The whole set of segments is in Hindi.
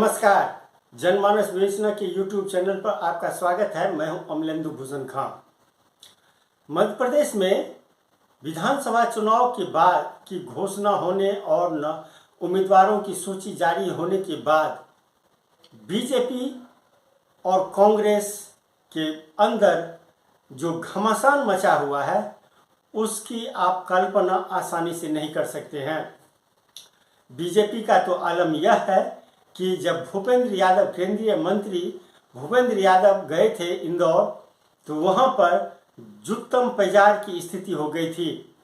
नमस्कार। जनमानस विवेचना के YouTube चैनल पर आपका स्वागत है। मैं हूं अमलेंदु भूषण खां। मध्य प्रदेश में विधानसभा चुनाव के बाद की घोषणा होने और उम्मीदवारों की सूची जारी होने के बाद बीजेपी और कांग्रेस के अंदर जो घमासान मचा हुआ है उसकी आप कल्पना आसानी से नहीं कर सकते हैं। बीजेपी का तो आलम यह है कि जब भूपेंद्र यादव, केंद्रीय मंत्री भूपेंद्र यादव गए थे इंदौर, तो वहां पर जुत्तम पैजार की स्थिति हो गई थी।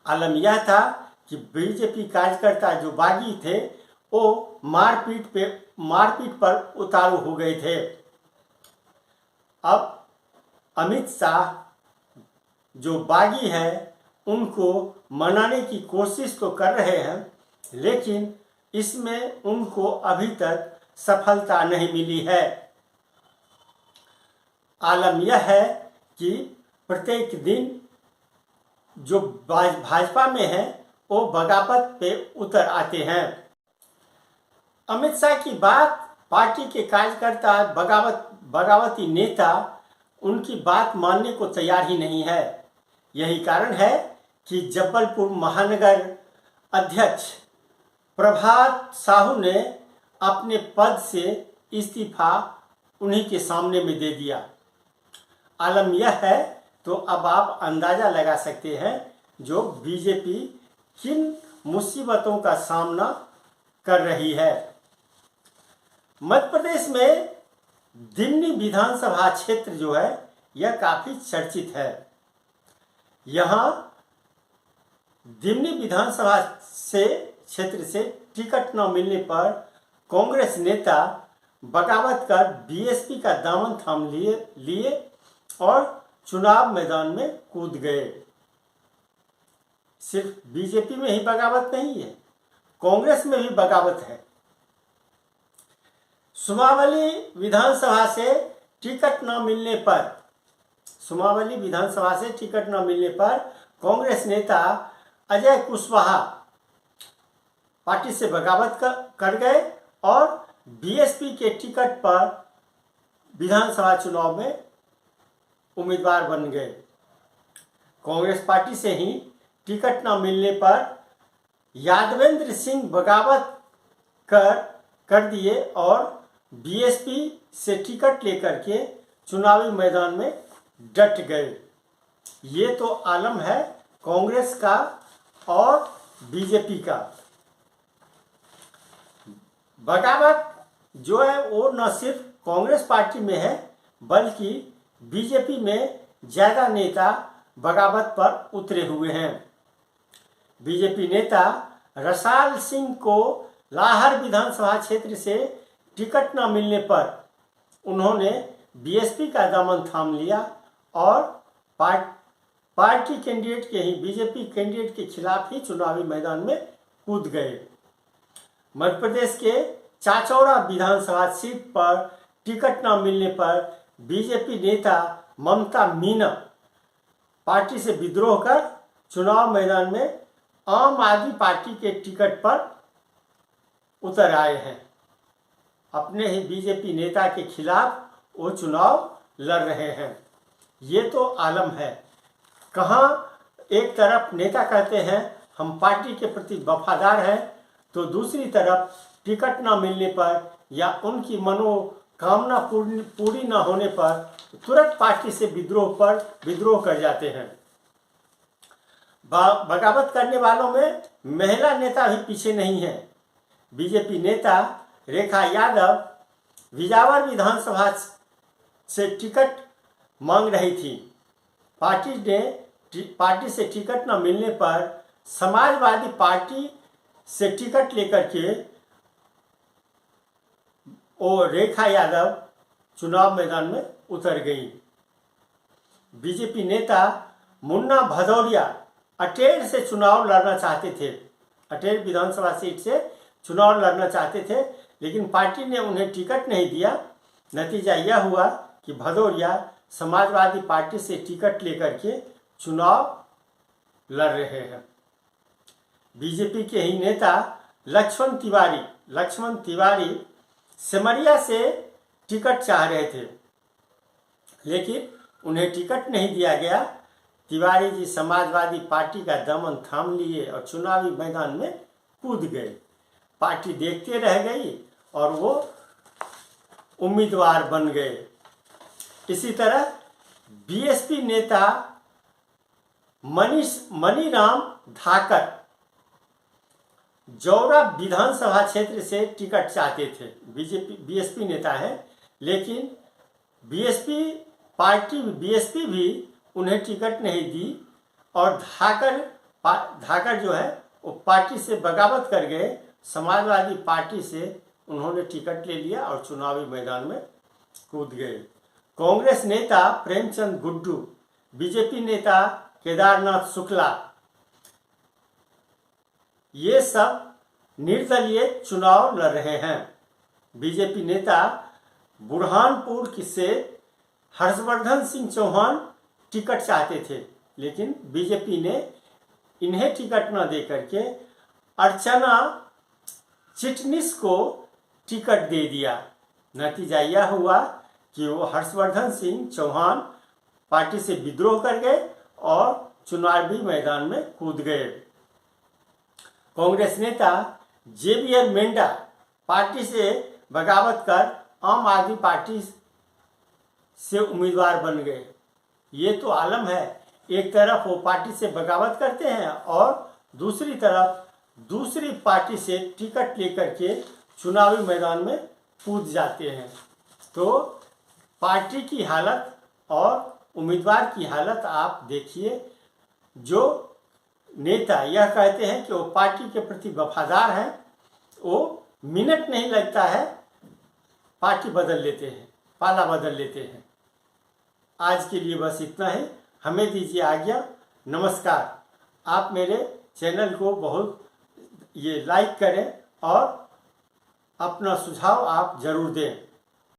आलम यह था कि बीजेपी कार्यकर्ता जो बागी थे वो मारपीट पर उतारू हो गए थे। अब अमित शाह जो बागी है उनको मनाने की कोशिश तो कर रहे हैं, लेकिन इसमें उनको अभी तक सफलता नहीं मिली है। आलम यह है कि प्रत्येक दिन जो भाजपा में है वो बगावत पे उतर आते हैं। अमित शाह की बात पार्टी के कार्यकर्ता, बगावती नेता उनकी बात मानने को तैयार ही नहीं है। यही कारण है कि जबलपुर महानगर अध्यक्ष प्रभात साहू ने अपने पद से इस्तीफा उन्हीं के सामने में दे दिया। आलम यह है तो अब आप अंदाजा लगा सकते हैं जो बीजेपी किन मुसीबतों का सामना कर रही है। मध्य प्रदेश में दिमनी विधानसभा क्षेत्र जो है यह काफी चर्चित है। यहाँ दिमनी विधानसभा से क्षेत्र से टिकट न मिलने पर कांग्रेस नेता बगावत कर बीएसपी का दामन थाम लिए और चुनाव मैदान में कूद गए। सिर्फ बीजेपी में ही बगावत नहीं है, कांग्रेस में भी बगावत है। सुमावली विधानसभा से टिकट न मिलने पर कांग्रेस नेता अजय कुशवाहा पार्टी से बगावत कर गए और बीएसपी के टिकट पर विधानसभा चुनाव में उम्मीदवार बन गए। कांग्रेस पार्टी से ही टिकट न मिलने पर यादवेंद्र सिंह बगावत कर दिए और बीएसपी से टिकट लेकर के चुनावी मैदान में डट गए। ये तो आलम है कांग्रेस का और बीजेपी का। बगावत जो है वो न सिर्फ कांग्रेस पार्टी में है बल्कि बीजेपी में ज्यादा नेता बगावत पर उतरे हुए हैं। बीजेपी नेता रसाल सिंह को लाहर विधानसभा क्षेत्र से टिकट न मिलने पर उन्होंने बीएसपी का दामन थाम लिया और पार्टी कैंडिडेट के ही बीजेपी कैंडिडेट के खिलाफ ही चुनावी मैदान में कूद गए। मध्य प्रदेश के चाचौड़ा विधानसभा सीट पर टिकट न मिलने पर बीजेपी नेता ममता मीना पार्टी से विद्रोह कर चुनाव मैदान में आम आदमी पार्टी के टिकट पर उतर आए हैं। अपने ही बीजेपी नेता के खिलाफ वो चुनाव लड़ रहे हैं। ये तो आलम है। कहाँ एक तरफ नेता कहते हैं हम पार्टी के प्रति वफादार हैं, तो दूसरी तरफ टिकट न मिलने पर या उनकी मनोकामना पूरी न होने पर तुरंत पार्टी से विद्रोह कर जाते हैं। बगावत करने वालों में महिला नेता भी पीछे नहीं है। बीजेपी नेता रेखा यादव विजावर विधानसभा से टिकट मांग रही थी। पार्टी से टिकट न मिलने पर समाजवादी पार्टी से टिकट लेकर के वो रेखा यादव चुनाव मैदान में उतर गई। बीजेपी नेता मुन्ना भदौरिया अटेर से चुनाव लड़ना चाहते थे। अटेर विधानसभा सीट से चुनाव लड़ना चाहते थे, लेकिन पार्टी ने उन्हें टिकट नहीं दिया। नतीजा यह हुआ कि भदौरिया समाजवादी पार्टी से टिकट लेकर के चुनाव लड़ रहे हैं। बीजेपी के ही नेता लक्ष्मण तिवारी सिमरिया से टिकट चाह रहे थे, लेकिन उन्हें टिकट नहीं दिया गया। तिवारी जी समाजवादी पार्टी का दमन थाम लिए और चुनावी मैदान में कूद गए। पार्टी देखते रह गई और वो उम्मीदवार बन गए। इसी तरह बीएसपी नेता मनीराम धाकर जौरा विधानसभा क्षेत्र से टिकट चाहते थे। बीएसपी नेता हैं, लेकिन बीएसपी भी उन्हें टिकट नहीं दी और धाकर जो है वो पार्टी से बगावत कर गए। समाजवादी पार्टी से उन्होंने टिकट ले लिया और चुनावी मैदान में कूद गए। कांग्रेस नेता प्रेमचंद गुड्डू, बीजेपी नेता केदारनाथ शुक्ला, ये सब निर्दलीय चुनाव लड़ रहे हैं। बीजेपी नेता बुरहानपुर से हर्षवर्धन सिंह चौहान टिकट चाहते थे, लेकिन बीजेपी ने इन्हें टिकट न देकर के अर्चना चिटनिस को टिकट दे दिया। नतीजा यह हुआ कि वो हर्षवर्धन सिंह चौहान पार्टी से विद्रोह कर गए और चुनावी मैदान में कूद गए। कांग्रेस नेता जेवियर मेंढा पार्टी से बगावत कर आम आदमी पार्टी से उम्मीदवार बन गए। ये तो आलम है, एक तरफ वो पार्टी से बगावत करते हैं और दूसरी तरफ दूसरी पार्टी से टिकट लेकर के चुनावी मैदान में कूद जाते हैं। तो पार्टी की हालत और उम्मीदवार की हालत आप देखिए। जो नेता यह कहते हैं कि वो पार्टी के प्रति वफादार हैं, वो मिनट नहीं लगता है पार्टी बदल लेते हैं, पाला बदल लेते हैं। आज के लिए बस इतना ही, हमें दीजिए आज्ञा। नमस्कार। आप मेरे चैनल को बहुत लाइक करें और अपना सुझाव आप जरूर दें।